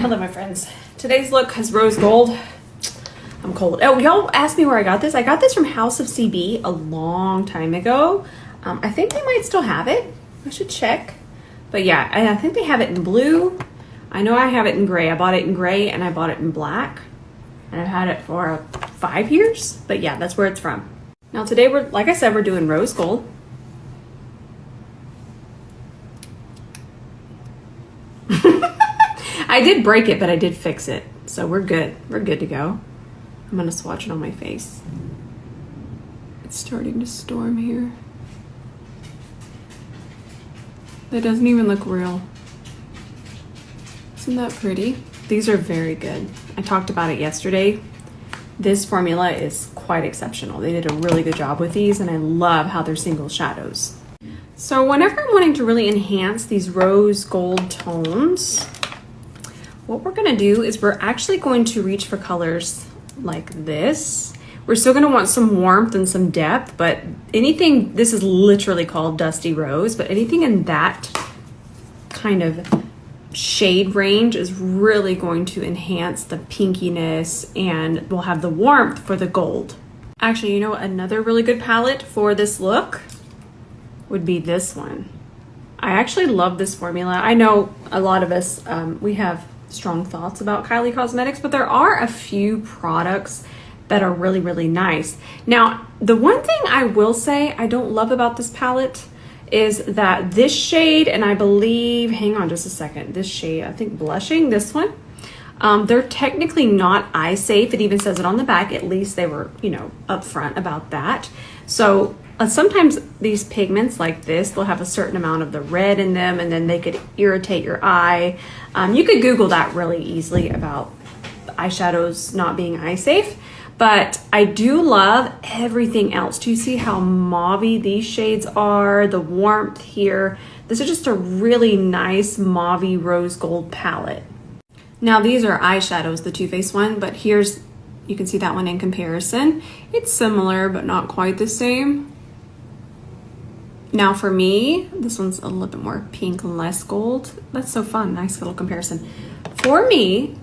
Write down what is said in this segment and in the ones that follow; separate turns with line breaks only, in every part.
Hello my friends. Today's look has rose gold. I'm cold. Oh, y'all asked me where I got this. I got this from House of CB a long time ago. I think they might still have it. I should check. But yeah, I think they have it in blue. I know I have it in gray. I bought it in gray and I bought it in black. And I've had it for 5 years. But yeah, that's where it's from. Now today we're, like I said, we're doing rose gold. I did break it, but I did fix it. So we're good. We're good to go. I'm gonna swatch it on my face. It's starting to storm here. That doesn't even look real. Isn't that pretty? These are very good. I talked about it yesterday. This formula is quite exceptional. They did a really good job with these, and I love how they're single shadows. So whenever I'm wanting to really enhance these rose gold tones, what we're gonna do is we're actually going to reach for colors like this. We're still gonna want some warmth and some depth, but anything, this is literally called Dusty Rose, but anything in that kind of shade range is really going to enhance the pinkiness, and we'll have the warmth for the gold. Actually, you know, another really good palette for this look would be this one. I actually love this formula. I know a lot of us, we have strong thoughts about Kylie Cosmetics, but there are a few products that are really, really nice. Now, the one thing I will say I don't love about this palette is that this shade, and I believe, hang on just a second, this shade, I think Blushing, this one, they're technically not eye safe. It even says it on the back. At least they were, you know, upfront about that. So sometimes these pigments like this, they'll have a certain amount of the red in them, and then they could irritate your eye. You could Google that really easily about eyeshadows not being eye safe. But I do love everything else. Do you see how mauvey these shades are? The warmth here. This is just a really nice mauvey rose gold palette. Now these are eyeshadows, the Too Faced one, but here's, you can see that one in comparison. It's similar, but not quite the same. Now for me, this one's a little bit more pink and less gold. That's so fun, nice little comparison. For me,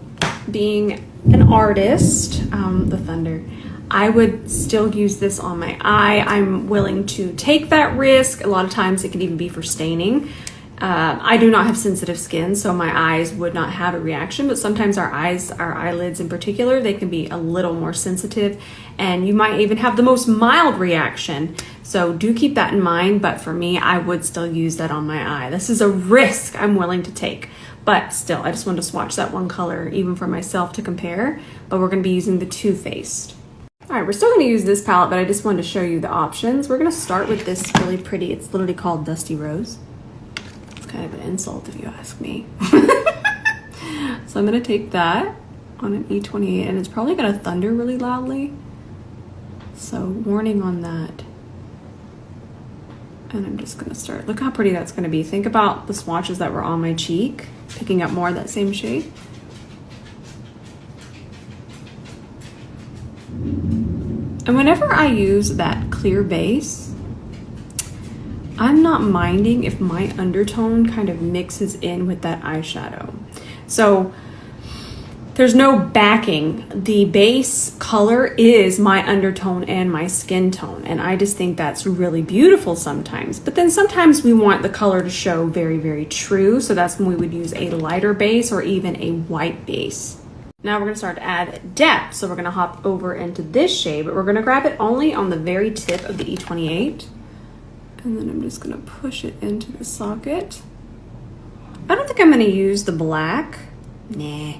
being an artist, the thunder, I would still use this on my eye. I'm willing to take that risk. A lot of times it can even be for staining. I do not have sensitive skin, so my eyes would not have a reaction, but sometimes our eyes, our eyelids in particular, they can be a little more sensitive, and you might even have the most mild reaction. So do keep that in mind, but for me, I would still use that on my eye. This is a risk I'm willing to take, but still, I just wanted to swatch that one color even for myself to compare, but we're gonna be using the Too Faced. All right, we're still gonna use this palette, but I just wanted to show you the options. We're gonna start with this really pretty, it's literally called Dusty Rose. Kind of an insult if you ask me. So I'm gonna take that on an E28, and it's probably gonna thunder really loudly, so warning on that. And I'm just gonna start. Look how pretty that's gonna be. Think about the swatches that were on my cheek, picking up more of that same shade. And whenever I use that clear base, I'm not minding if my undertone kind of mixes in with that eyeshadow. So there's no backing. The base color is my undertone and my skin tone. And I just think that's really beautiful sometimes. But then sometimes we want the color to show very, very true. So that's when we would use a lighter base or even a white base. Now we're gonna start to add depth. So we're gonna hop over into this shade, but we're gonna grab it only on the very tip of the E28. And then I'm just gonna push it into the socket. I don't think I'm gonna use the black. Nah.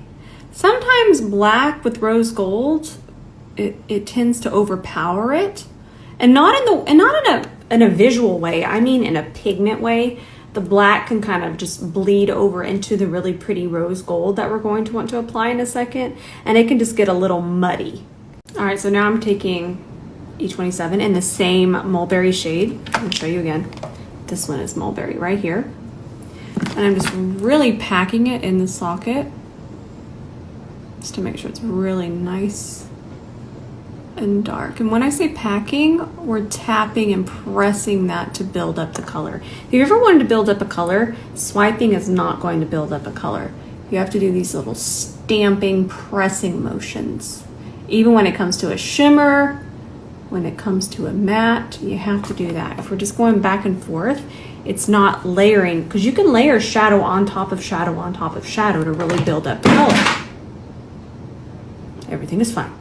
Sometimes black with rose gold, it tends to overpower it. And not in a visual way, I mean in a pigment way. The black can kind of just bleed over into the really pretty rose gold that we're going to want to apply in a second. And it can just get a little muddy. All right, so now I'm taking E27 in the same mulberry shade. I'll show you again. This one is mulberry right here. And I'm just really packing it in the socket just to make sure it's really nice and dark. And when I say packing, we're tapping and pressing that to build up the color. If you ever wanted to build up a color, swiping is not going to build up a color. You have to do these little stamping, pressing motions. Even when it comes to a shimmer, when it comes to a matte, you have to do that. If we're just going back and forth, it's not layering, because you can layer shadow on top of shadow on top of shadow to really build up the color. Everything is fine.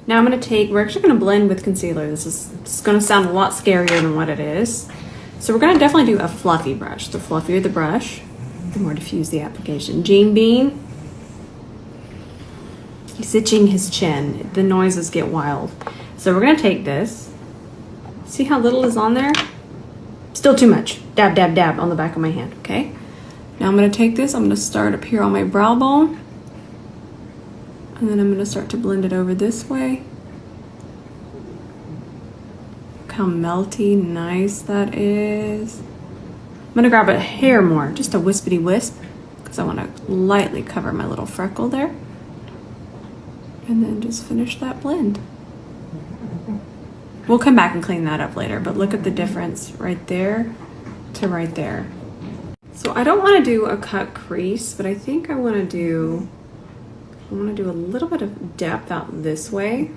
Now I'm going to take, we're actually going to blend with concealer. This is going to sound a lot scarier than what it is. So we're going to definitely do a fluffy brush. The fluffier the brush, the more diffuse the application. Gene Bean, he's itching his chin. The noises get wild. So we're going to take this. See how little is on there? Still too much. Dab, dab, dab on the back of my hand, okay? Now I'm going to take this. I'm going to start up here on my brow bone. And then I'm going to start to blend it over this way. Look how melty nice that is. I'm going to grab a hair more, just a wispity wisp, because I want to lightly cover my little freckle there. And then just finish that blend. We'll come back and clean that up later, but look at the difference right there to right there. So I don't want to do a cut crease, but I think I want to do a little bit of depth out this way.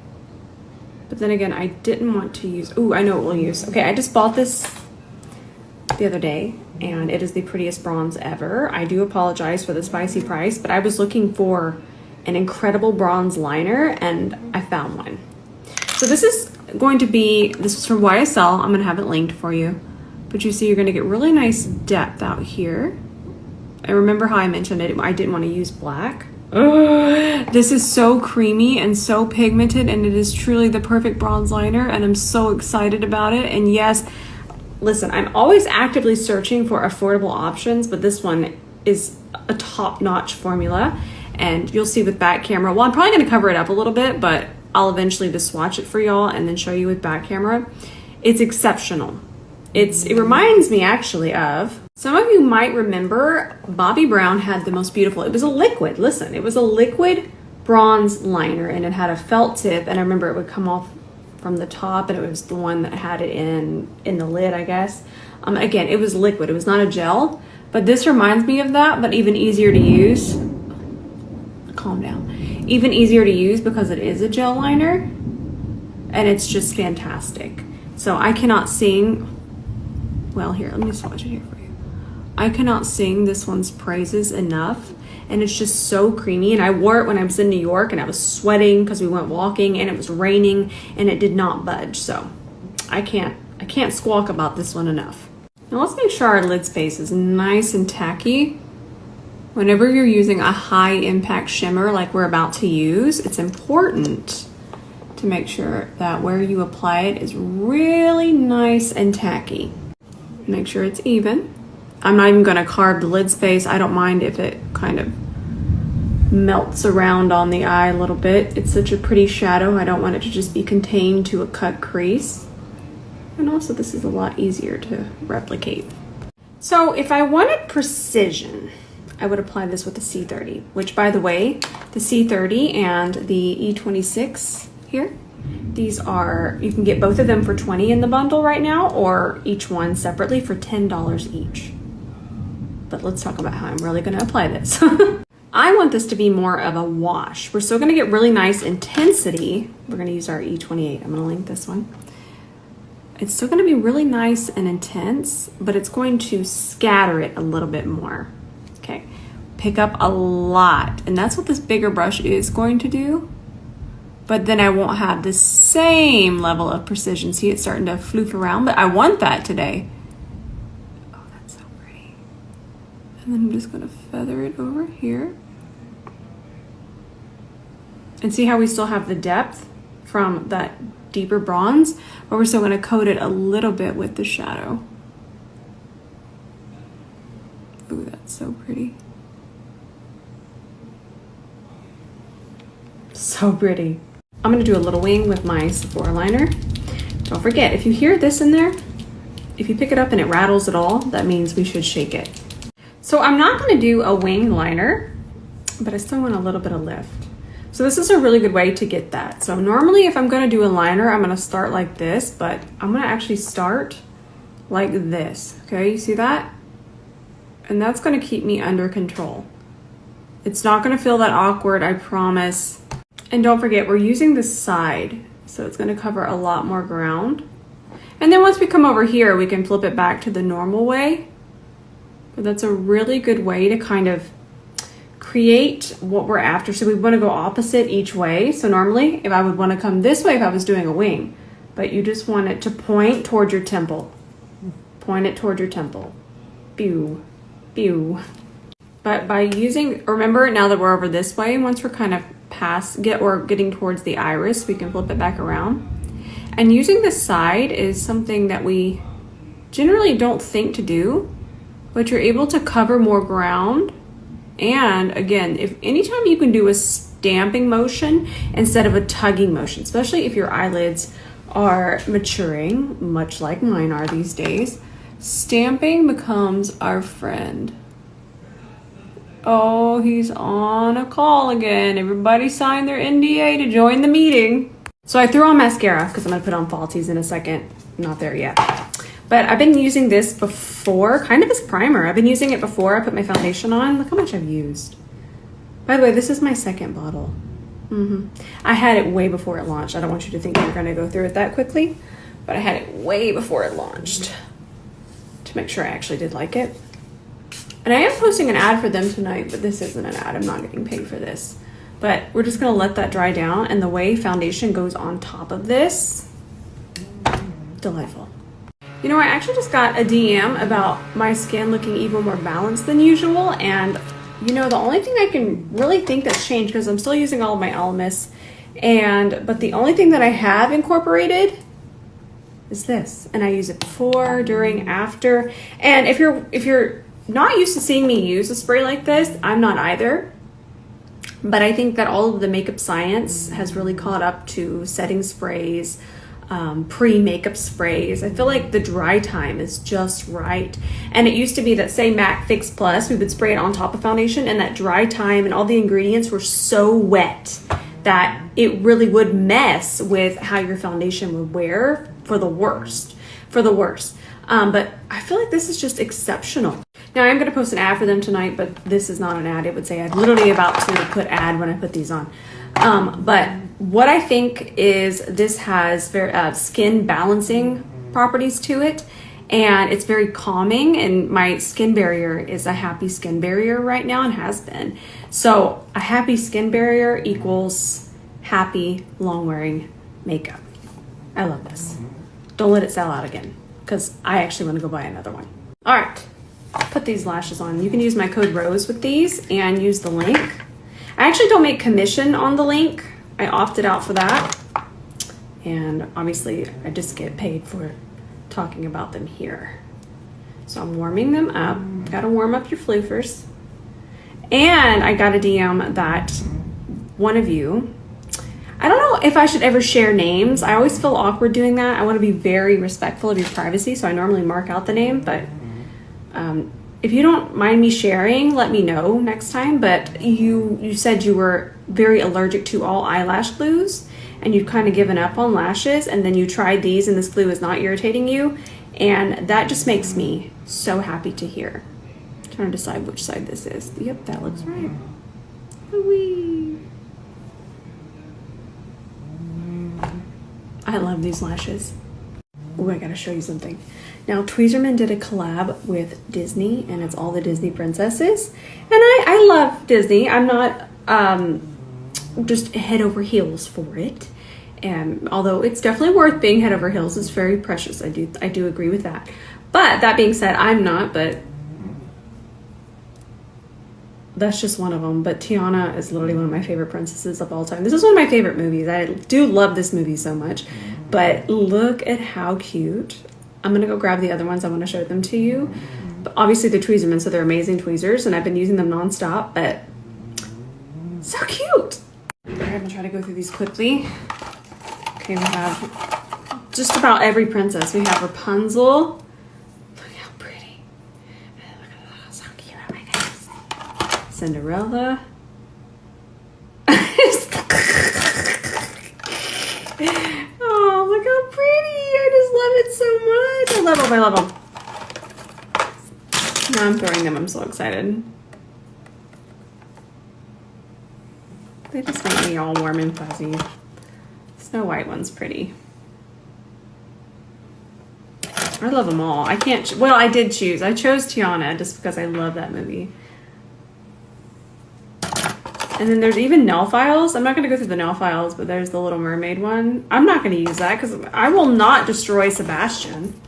But then again, I didn't want to use, ooh, I know what we'll use. Okay, I just bought this the other day, and it is the prettiest bronze ever. I do apologize for the spicy price, but I was looking for an incredible bronze liner, and I found one. So this is going to be, this is from YSL. I'm gonna have it linked for you. But you see, you're gonna get really nice depth out here. I remember how I mentioned it, I didn't want to use black. This is so creamy and so pigmented, and it is truly the perfect bronze liner, and I'm so excited about it. And yes, listen, I'm always actively searching for affordable options, but this one is a top-notch formula, and you'll see with back camera. Well, I'm probably going to cover it up a little bit, but I'll eventually just swatch it for y'all and then show you with back camera. It's exceptional. It reminds me actually of, some of you might remember Bobbi Brown had the most beautiful, it was a liquid, listen, it was a liquid bronze liner, and it had a felt tip, and I remember it would come off from the top, and it was the one that had it in the lid, I guess. Again, it was liquid, it was not a gel, but this reminds me of that, but even easier to use. Calm down. Even easier to use because it is a gel liner, and it's just fantastic. So I cannot sing, well, here, let me swatch it here for you. I cannot sing this one's praises enough, and it's just so creamy. And I wore it when I was in New York, and I was sweating because we went walking, and it was raining, and it did not budge. So I can't squawk about this one enough. Now let's make sure our lid space is nice and tacky. Whenever you're using a high impact shimmer like we're about to use, it's important to make sure that where you apply it is really nice and tacky. Make sure it's even. I'm not even going to carve the lid space. I don't mind if it kind of melts around on the eye a little bit. It's such a pretty shadow. I don't want it to just be contained to a cut crease. And also this is a lot easier to replicate. So if I wanted precision, I would apply this with the C30, which by the way, the C30 and the E26 here, these are, you can get both of them for $20 in the bundle right now, or each one separately for $10 each. But let's talk about how I'm really going to apply this. I want this to be more of a wash. We're still going to get really nice intensity. We're going to use our E28. I'm going to link this one. It's still going to be really nice and intense, but it's going to scatter it a little bit more. Okay, pick up a lot, and that's what this bigger brush is going to do. But then I won't have the same level of precision. See, it's starting to floof around, but I want that today. Oh, that's so pretty. And then I'm just gonna feather it over here. And see how we still have the depth from that deeper bronze, but we're still gonna coat it a little bit with the shadow. Ooh, that's so pretty. So pretty. I'm gonna do a little wing with my Sephora liner. Don't forget, if you hear this in there, if you pick it up and it rattles at all, that means we should shake it. So I'm not gonna do a wing liner, but I still want a little bit of lift. So this is a really good way to get that. So normally if I'm gonna do a liner, I'm gonna start like this, but I'm gonna actually start like this, okay? You see that? And that's gonna keep me under control. It's not gonna feel that awkward, I promise. And don't forget, we're using the side, so it's gonna cover a lot more ground. And then once we come over here, we can flip it back to the normal way. But that's a really good way to kind of create what we're after. So we want to go opposite each way. So normally if I would want to come this way if I was doing a wing, but you just want it to point toward your temple. Point it toward your temple. Pew, pew. But by using, remember now that we're over this way, once we're kind of getting towards the iris, we can flip it back around. And using the side is something that we generally don't think to do, but you're able to cover more ground. And again, if anytime you can do a stamping motion instead of a tugging motion, especially if your eyelids are maturing, much like mine are these days, stamping becomes our friend. Oh, he's on a call again. Everybody signed their NDA to join the meeting. So I threw on mascara because I'm gonna put on falsies in a second. I'm not there yet. But I've been using this before, kind of as primer. I've been using it before I put my foundation on. Look how much I've used. By the way, this is my second bottle. I had it way before it launched. I don't want you to think you're gonna go through it that quickly, but I had it way before it launched to make sure I actually did like it. And I am posting an ad for them tonight, but this isn't an ad. I'm not getting paid for this. But we're just gonna let that dry down, and the way foundation goes on top of this, delightful. You know, I actually just got a DM about my skin looking even more balanced than usual, and you know, the only thing I can really think that's changed, because I'm still using all of my Elemis, but the only thing that I have incorporated is this, and I use it before, during, after. And if you're not used to seeing me use a spray like this, I'm not either. But I think that all of the makeup science has really caught up to setting sprays, pre-makeup sprays. I feel like the dry time is just right. And it used to be that, say, MAC Fix Plus, we would spray it on top of foundation, and that dry time and all the ingredients were so wet that it really would mess with how your foundation would wear for the worst. But I feel like this is just exceptional. Now I'm going to post an ad for them tonight, but this is not an ad. It would say I'm literally about to put ad when I put these on. But what I think is this has very skin balancing properties to it, and it's very calming, and my skin barrier is a happy skin barrier right now and has been. So a happy skin barrier equals happy long wearing makeup. I love this. Don't let it sell out again, because I actually want to go buy another one. All right, put these lashes on. You can use my code ROSE with these and use the link. I actually don't make commission on the link. I opted out for that. And obviously I just get paid for talking about them here. So I'm warming them up. Gotta warm up your floofers. And I got a DM that one of you, I don't know if I should ever share names. I always feel awkward doing that. I want to be very respectful of your privacy, so I normally mark out the name, but if you don't mind me sharing, let me know next time. But you said you were very allergic to all eyelash glues, and you'd kind of given up on lashes, and then you tried these and this glue is not irritating you, and that just makes me so happy to hear. I'm trying to decide which side this is. Yep, that looks right. Whee! I love these lashes. Oh, I gotta show you something. Now, Tweezerman did a collab with Disney, and it's all the Disney princesses. And I love Disney. I'm not just head over heels for it. And although it's definitely worth being head over heels, it's very precious. I do agree with that. But that being said, I'm not, but that's just one of them. But Tiana is literally one of my favorite princesses of all time. This is one of my favorite movies. I do love this movie so much. But look at how cute. I'm gonna go grab the other ones. I want to show them to you. But obviously they're Tweezerman, so they're amazing tweezers, and I've been using them nonstop, but so cute. All right, I'm gonna try to go through these quickly. Okay, we have just about every princess. We have Rapunzel. Look how pretty. Look at that, so cute. Oh my goodness. Cinderella. Oh, look how pretty. I just love it so much. I love them. Now I'm throwing them. I'm so excited. They just make me all warm and fuzzy. Snow White one's pretty. I love them all. I can't, well, I did choose. I chose Tiana just because I love that movie. And then there's even nail files. I'm not going to go through the nail files, but there's the Little Mermaid one. I'm not going to use that because I will not destroy Sebastian.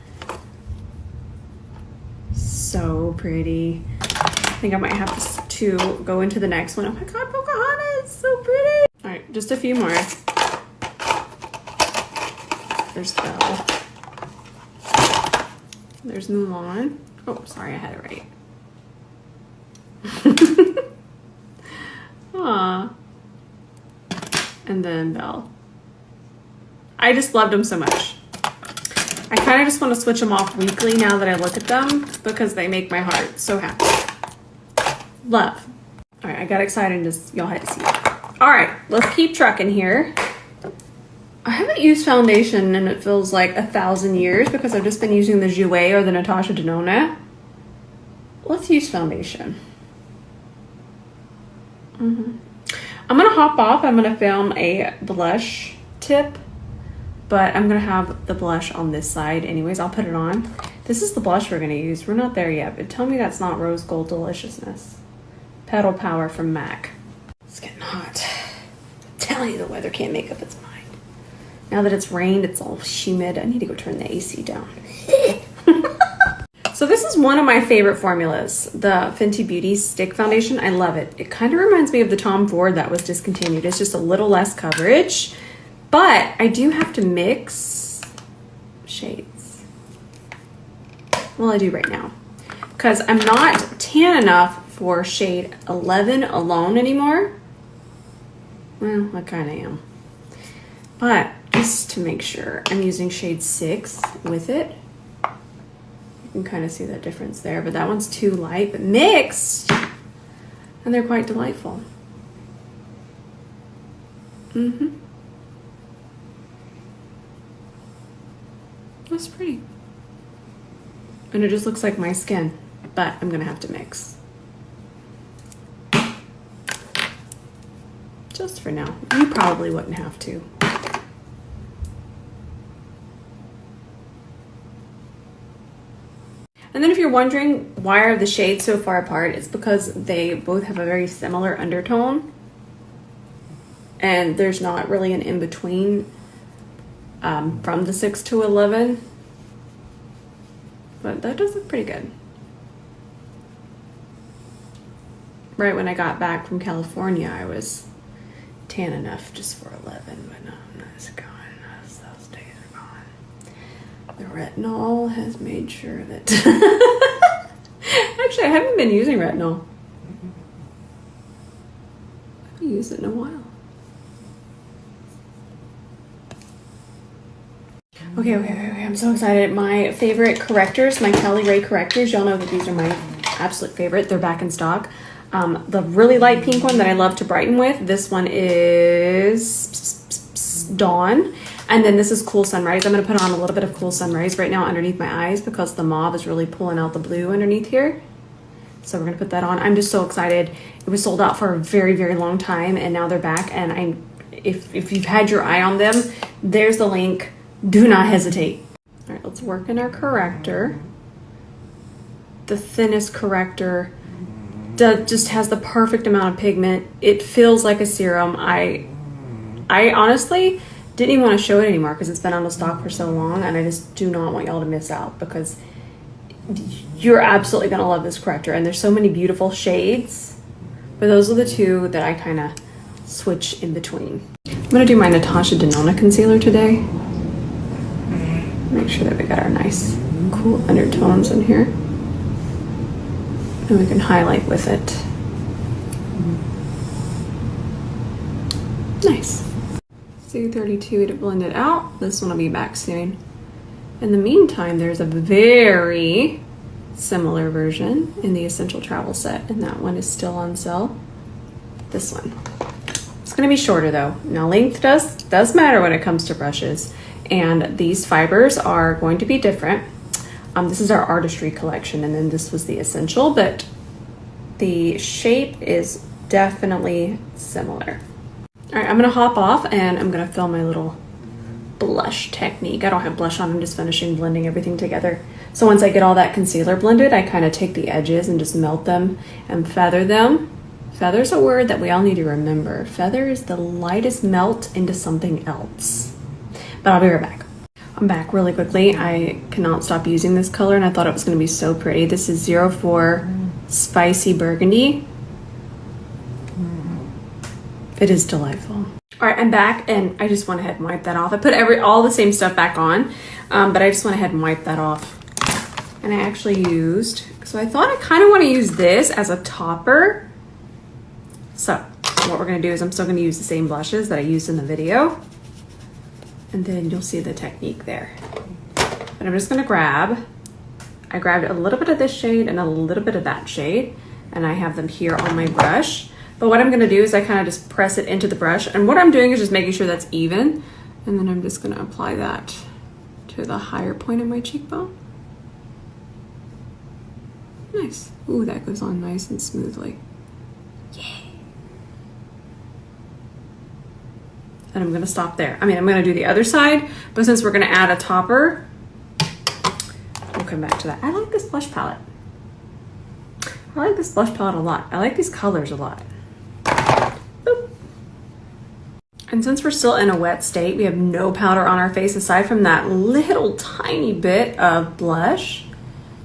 So pretty. I think I might have to go into the next one. Oh my God, Pocahontas, so pretty. All right, just a few more. There's Belle. There's Mulan. Oh, sorry, I had it right. Aw. And then Belle. I just loved them so much. I kind of just want to switch them off weekly now that I look at them because they make my heart so happy. Love. All right, I got excited and just, y'all had to see it. All right, let's keep trucking here. I haven't used foundation and it feels like 1,000 years because I've just been using the Jouer or the Natasha Denona. Let's use foundation. I'm gonna hop off. I'm gonna film a blush tip, but I'm gonna have the blush on this side anyways. I'll put it on. This is the blush we're gonna use. We're not there yet, but tell me that's not Rose Gold Deliciousness. Petal Power from MAC. It's getting hot. I'm telling you, the weather can't make up its mind. Now that it's rained, it's all humid. I need to go turn the AC down. So this is one of my favorite formulas, the Fenty Beauty Stick Foundation. I love it. It kind of reminds me of the Tom Ford that was discontinued. It's just a little less coverage, but I do have to mix shades. Well, I do right now because I'm not tan enough for shade 11 alone anymore. Well, I kind of am. But just to make sure, I'm using shade 6 with it. You can kind of see that difference there, but that one's too light, but mixed, and they're quite delightful. That's pretty. And it just looks like my skin, but I'm gonna have to mix. Just for now. You probably wouldn't have to. And then if you're wondering why are the shades so far apart, it's because they both have a very similar undertone. And there's not really an in-between from the 6 to 11. But that does look pretty good. Right when I got back from California, I was tan enough just for 11, but no, it's gone. Those days are gone. The retinol has made sure that... Actually, I haven't been using retinol. I haven't used it in a while. Okay, I'm so excited. My favorite correctors, my Kelly Ray correctors, y'all know that these are my absolute favorite. They're back in stock. The really light pink one that I love to brighten with, this one is Dawn. And then this is Cool Sunrise. I'm going to put on a little bit of Cool Sunrise right now underneath my eyes because the mauve is really pulling out the blue underneath here. So we're going to put that on. I'm just so excited. It was sold out for a very, very long time, and now they're back. And if you've had your eye on them, there's the link. Do not hesitate. All right, let's work in our corrector. The thinnest corrector that just has the perfect amount of pigment. It feels like a serum. I honestly didn't even want to show it anymore because it's been out of stock for so long, and I just do not want y'all to miss out because you're absolutely gonna love this corrector, and there's so many beautiful shades, but those are the two that I kind of switch in between. I'm gonna do my Natasha Denona concealer today. Make sure that we got our nice cool undertones in here, and we can highlight with it. Nice. C32 to blend it out. This one will be back soon. In the meantime, there's a very similar version in the Essential Travel set, and that one is still on sale. This one. It's going to be shorter though. Now length does matter when it comes to brushes, and these fibers are going to be different. This is our Artistry collection, and then this was the Essential, but the shape is definitely similar. All right, I'm gonna hop off and I'm gonna film my little blush technique. I don't have blush on, I'm just finishing blending everything together. So once I get all that concealer blended, I kind of take the edges and just melt them and feather them. Feather's a word that we all need to remember. Feather is the lightest melt into something else. But I'll be right back. I'm back really quickly. I cannot stop using this color and I thought it was gonna be so pretty. This is 04 Spicy Burgundy. It is delightful. All right, I'm back and I just went ahead and wiped that off. I put all the same stuff back on, but I just went ahead and wiped that off. And I actually used, so I thought I kind of want to use this as a topper. So what we're gonna do is I'm still gonna use the same blushes that I used in the video. And then you'll see the technique there. But I'm just gonna I grabbed a little bit of this shade and a little bit of that shade, and I have them here on my brush. But what I'm gonna do is I kind of just press it into the brush, and what I'm doing is just making sure that's even, and then I'm just gonna apply that to the higher point of my cheekbone. Nice. Ooh, that goes on nice and smoothly. Yeah. And I'm gonna stop there. I mean, I'm gonna do the other side, but since we're gonna add a topper, we'll come back to that. I like this blush palette. I like this blush palette a lot. I like these colors a lot. Boop. And since we're still in a wet state, we have no powder on our face aside from that little tiny bit of blush.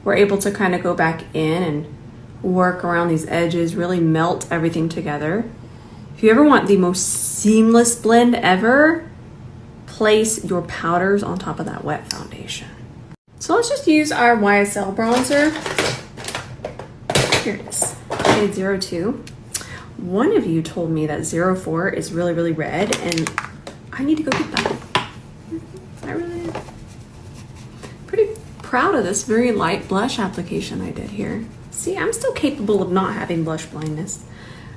We're able to kind of go back in and work around these edges, really melt everything together. If you ever want the most seamless blend ever, place your powders on top of that wet foundation. So let's just use our YSL bronzer. Here it is, shade 02. One of you told me that 04 is really, really red, and I need to go get that. I really am. Pretty proud of this very light blush application I did here. See, I'm still capable of not having blush blindness.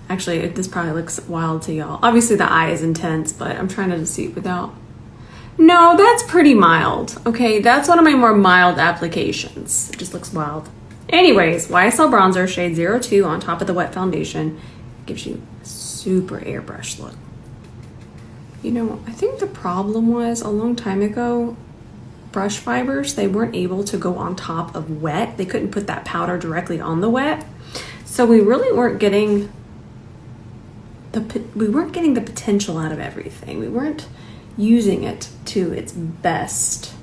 Actually, this probably looks wild to y'all. Obviously the eye is intense, but I'm trying to deceive without. No, that's pretty mild. Okay, that's one of my more mild applications. It just looks wild. Anyways, YSL bronzer, shade 02 on top of the wet foundation. Gives you a super airbrush look. You know, I think the problem was a long time ago, brush fibers, they weren't able to go on top of wet. They couldn't put that powder directly on the wet. So we really weren't getting the potential out of everything. We weren't using it to its best.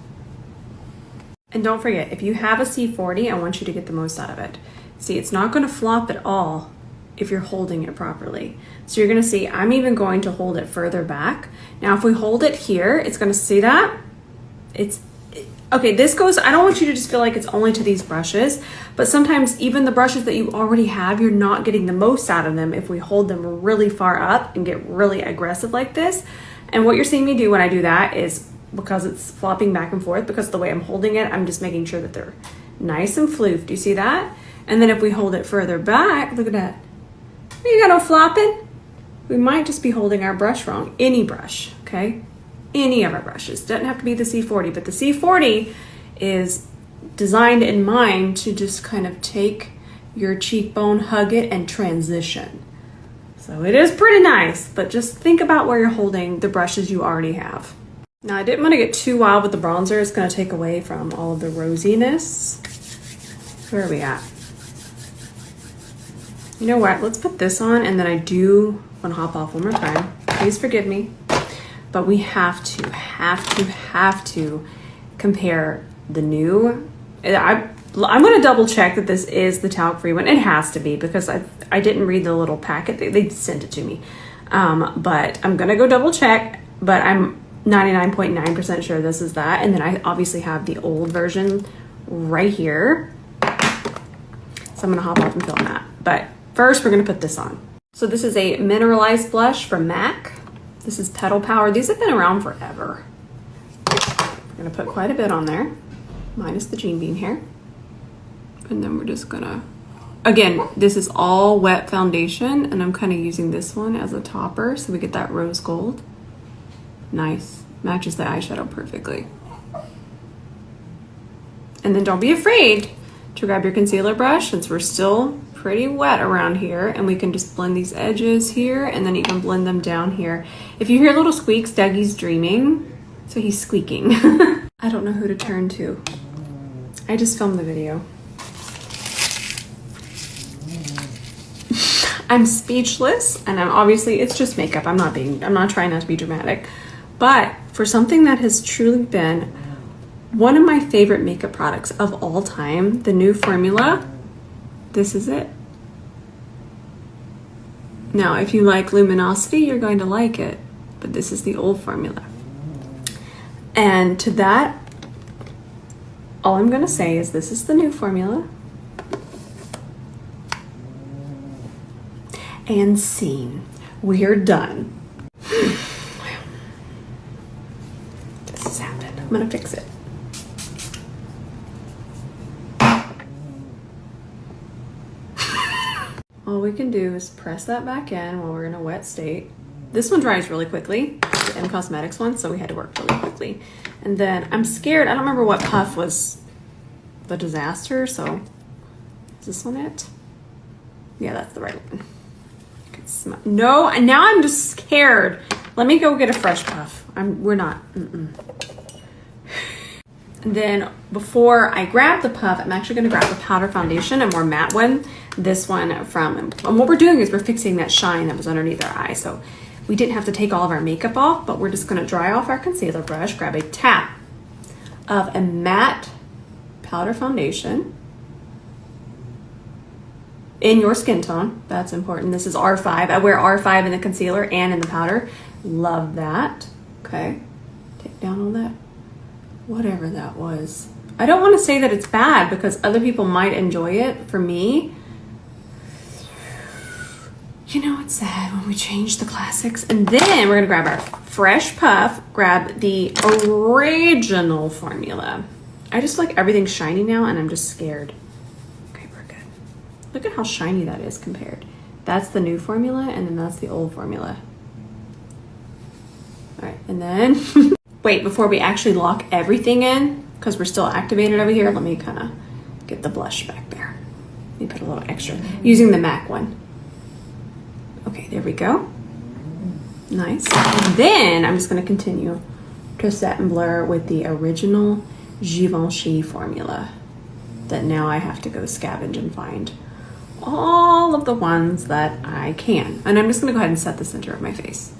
And don't forget, if you have a C40, I want you to get the most out of it. See, it's not going to flop at all if you're holding it properly. So you're going to see, I'm even going to hold it further back. Now, if we hold it here, it's going to see that. Okay, this goes, I don't want you to just feel like it's only to these brushes, but sometimes even the brushes that you already have, you're not getting the most out of them if we hold them really far up and get really aggressive like this. And what you're seeing me do when I do that is, because it's flopping back and forth, because of the way I'm holding it, I'm just making sure that they're nice and floofed. Do you see that? And then if we hold it further back, look at that. You got no flopping. We might just be holding our brush wrong. Any brush, okay? Any of our brushes. Doesn't have to be the C40, but the C40 is designed in mind to just kind of take your cheekbone, hug it, and transition. So it is pretty nice, but just think about where you're holding the brushes you already have. Now, I didn't want to get too wild with the bronzer. It's going to take away from all of the rosiness. Where are we at? You know what? Let's put this on, and then I do want to hop off one more time. Please forgive me. But we have to compare the new. I'm going to double check that this is the talc-free one. It has to be, because I didn't read the little packet. They sent it to me. But I'm going to go double check, but I'm 99.9% sure this is that. And then I obviously have the old version right here. So I'm going to hop off and film that. But first, we're going to put this on. So this is a mineralized blush from MAC. This is Petal Power. These have been around forever. We're gonna put quite a bit on there, minus the Gene Bean hair. And then we're just gonna, again, this is all wet foundation, and I'm kind of using this one as a topper so we get that rose gold. Nice, matches the eyeshadow perfectly. And then don't be afraid to grab your concealer brush, since we're still pretty wet around here, and we can just blend these edges here, and then you can blend them down here. If you hear little squeaks, Dougie's dreaming, so he's squeaking. I don't know who to turn to. I just filmed the video. I'm speechless, and I'm obviously, it's just makeup. I'm not trying not to be dramatic, but for something that has truly been one of my favorite makeup products of all time, the new formula, this is it. Now, if you like luminosity, you're going to like it, but this is the old formula. And to that, all I'm gonna say is this is the new formula. And scene. We're done. This has happened. I'm gonna fix it. All we can do is press that back in while we're in a wet state. This one dries really quickly, the M Cosmetics one, so we had to work really quickly. And then I'm scared, I don't remember what puff was the disaster, so is this one it? Yeah, that's the right one. I can smell. No, and now I'm just scared. Let me go get a fresh puff. We're not. And then before I grab the puff, I'm actually gonna grab the powder foundation, a more matte one. This one from, and what we're doing is we're fixing that shine that was underneath our eye. So we didn't have to take all of our makeup off, but we're just gonna dry off our concealer brush, grab a tap of a matte powder foundation in your skin tone. That's important. This is R5. I wear R5 in the concealer and in the powder. Love that. Okay, take down all that. Whatever that was. I don't want to say that it's bad because other people might enjoy it. For me, you know, it's sad when we change the classics. And then we're gonna grab our fresh puff, grab the original formula. I just like everything's shiny now and I'm just scared. Okay, we're good. Look at how shiny that is compared. That's the new formula and then that's the old formula. All right, and then wait, before we actually lock everything in, because we're still activated over here, let me kind of get the blush back there. Let me put a little extra, using the MAC one. Okay, there we go. Nice. And then I'm just gonna continue to set and blur with the original Givenchy formula that now I have to go scavenge and find all of the ones that I can. And I'm just gonna go ahead and set the center of my face.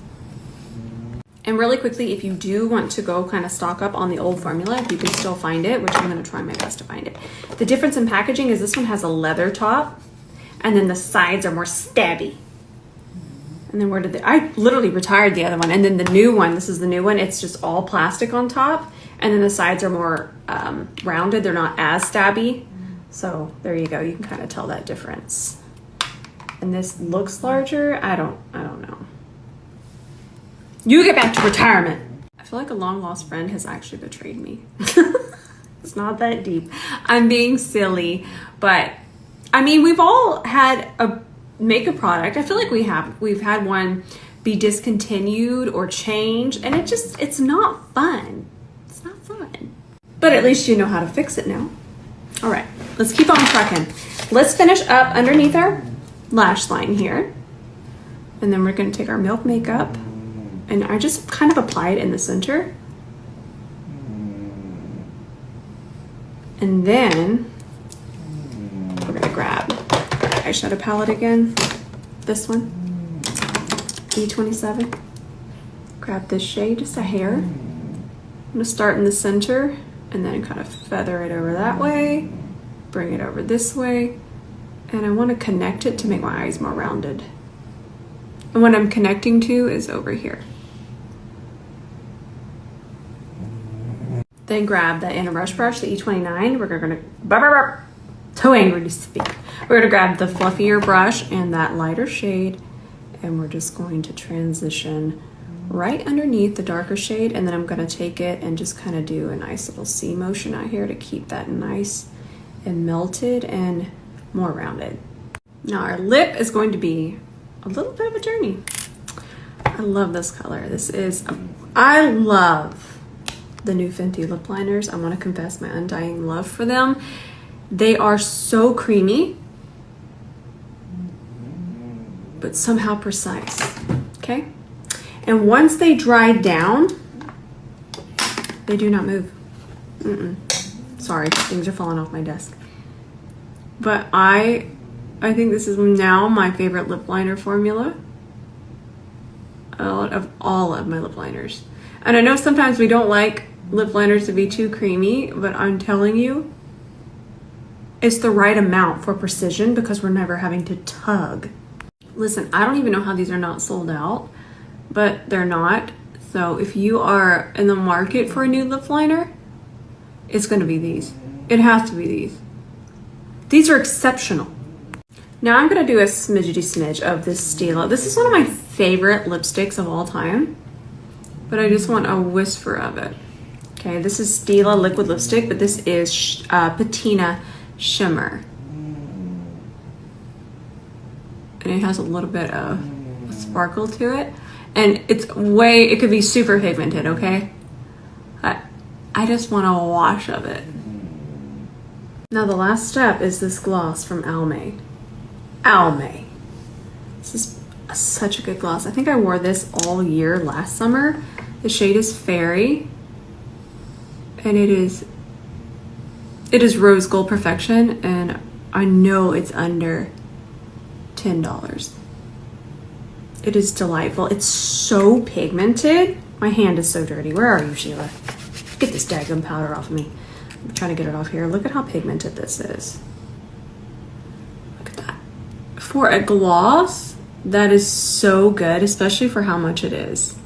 And really quickly, if you do want to go kind of stock up on the old formula, you can still find it, which I'm gonna try my best to find it. The difference in packaging is this one has a leather top and then the sides are more stabby. And then where did I literally retired the other one. And then the new one, this is the new one, it's just all plastic on top. And then the sides are more rounded. They're not as stabby. So there you go. You can kind of tell that difference. And this looks larger. I don't know. You get back to retirement. I feel like a long lost friend has actually betrayed me. It's not that deep. I'm being silly, but I mean, we've all had a makeup product. I feel like we've had one be discontinued or changed, and it's not fun. It's not fun. But at least you know how to fix it now. All right, let's keep on trucking. Let's finish up underneath our lash line here. And then we're gonna take our Milk Makeup, and I just kind of apply it in the center. And then we're gonna grab our eyeshadow palette again. This one, E27. Grab this shade, just a hair. I'm gonna start in the center and then kind of feather it over that way, bring it over this way, and I wanna connect it to make my eyes more rounded. And what I'm connecting to is over here. Then grab the inner brush, the E29. We're gonna, so angry to speak. We're gonna grab the fluffier brush and that lighter shade, and we're just going to transition right underneath the darker shade, and then I'm gonna take it and just kind of do a nice little C motion out here to keep that nice and melted and more rounded. Now our lip is going to be a little bit of a journey. I love this color. I love the new Fenty lip liners. I want to confess my undying love for them. They are so creamy. but somehow precise, okay? And once they dry down, they do not move. Sorry, things are falling off my desk. But I think this is now my favorite lip liner formula out of all of my lip liners. And I know sometimes we don't like lip liners to be too creamy, but I'm telling you, it's the right amount for precision because we're never having to tug. Listen, I don't even know how these are not sold out, but they're not. So if you are in the market for a new lip liner, it's gonna be these. It has to be these. These are exceptional. Now I'm gonna do a smidgety-smidge of this 𝗕𝗲𝘂𝘁𝗶𝗹𝘀. This is one of my favorite lipsticks of all time, but I just want a whisper of it. Okay, this is 𝗕𝗲𝘂 liquid lipstick, but this is Patina Shimmer. And it has a little bit of sparkle to it. And it could be super pigmented, okay? I just want a wash of it. Now the last step is this gloss from 𝗕𝗲𝘂𝘁𝗶𝗹𝘀. This is such a good gloss. I think I wore this all year last summer. The shade is Fairy. And it is rose gold perfection, and I know it's under $10. It is delightful. It's so pigmented. My hand is so dirty. Where are you, Sheila? Get this daggum powder off of me. I'm trying to get it off here. Look at how pigmented this is. Look at that. For a gloss, that is so good, especially for how much it is.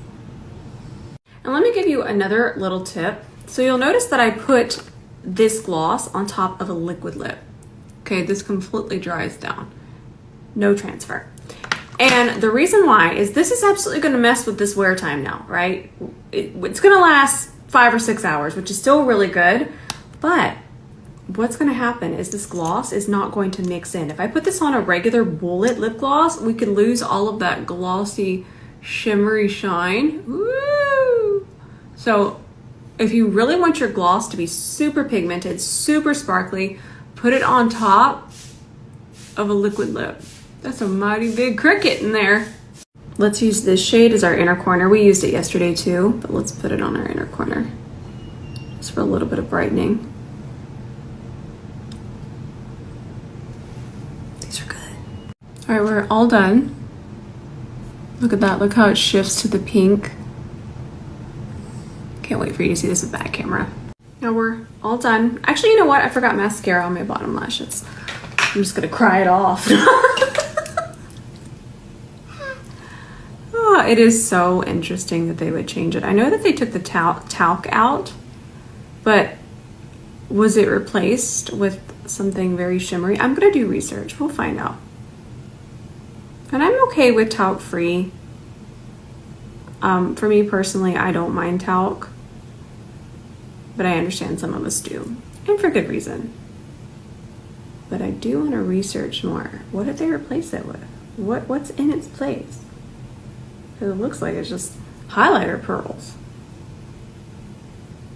And let me give you another little tip. So you'll notice that I put this gloss on top of a liquid lip. Okay, this completely dries down. No transfer. And the reason why is this is absolutely gonna mess with this wear time now, right? It's gonna last 5 or 6 hours, which is still really good, but what's gonna happen is this gloss is not going to mix in. If I put this on a regular bullet lip gloss, we could lose all of that glossy, shimmery shine. Woo! So if you really want your gloss to be super pigmented, super sparkly, put it on top of a liquid lip. That's a mighty big cricket in there. Let's use this shade as our inner corner. We used it yesterday too, but let's put it on our inner corner. Just for a little bit of brightening. These are good. All right, we're all done. Look at that, look how it shifts to the pink. Can't wait for you to see this with back camera. Now we're all done. Actually, you know what? I forgot mascara on my bottom lashes. I'm just gonna cry it off. Oh, it is so interesting that they would change it. I know that they took the talc out, but was it replaced with something very shimmery? I'm gonna do research. We'll find out. And I'm okay with talc free. For me personally, I don't mind talc, but I understand some of us do, and for good reason. But I do want to research more. What did they replace it with? What's in its place? Because it looks like it's just highlighter pearls.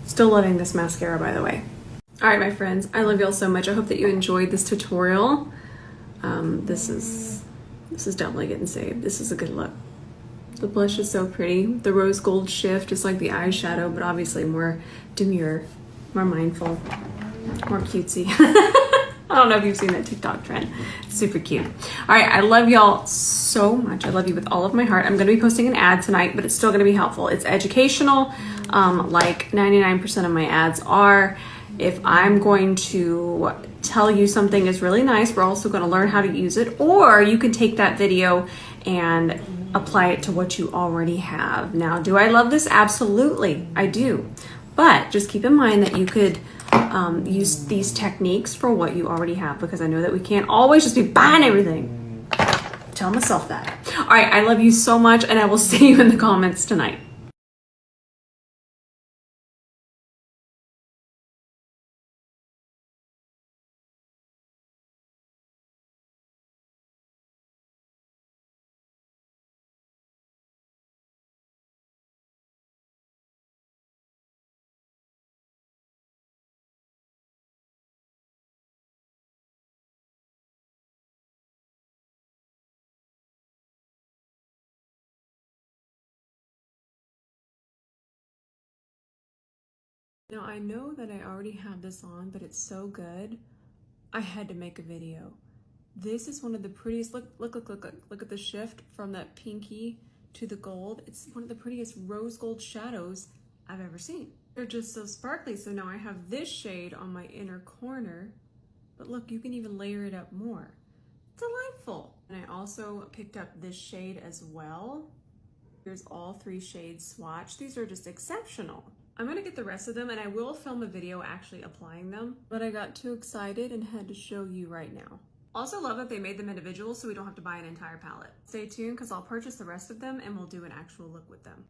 Still loving this mascara, by the way. All right, my friends, I love y'all so much. I hope that you enjoyed this tutorial. This is definitely getting saved. This is a good look. The blush is so pretty. The rose gold shift is like the eyeshadow, but obviously more demure, more mindful, more cutesy. I don't know if you've seen that TikTok trend. It's super cute. All right, I love y'all so much. I love you with all of my heart. I'm gonna be posting an ad tonight, but it's still gonna be helpful. It's educational, like 99% of my ads are. If I'm going to tell you something is really nice, we're also gonna learn how to use it, or you can take that video and apply it to what you already have. Now, do I love this? Absolutely, I do. But just keep in mind that you could use these techniques for what you already have, because I know that we can't always just be buying everything. Tell myself that. All right, I love you so much, and I will see you in the comments tonight. Now I know that I already have this on, but it's so good, I had to make a video. This is one of the prettiest, look at the shift from that pinky to the gold. It's one of the prettiest rose gold shadows I've ever seen. They're just so sparkly. So now I have this shade on my inner corner, but look, you can even layer it up more. Delightful. And I also picked up this shade as well. Here's all 3 shades swatch. These are just exceptional. I'm gonna get the rest of them and I will film a video actually applying them, but I got too excited and had to show you right now. Also love that they made them individual so we don't have to buy an entire palette. Stay tuned because I'll purchase the rest of them and we'll do an actual look with them.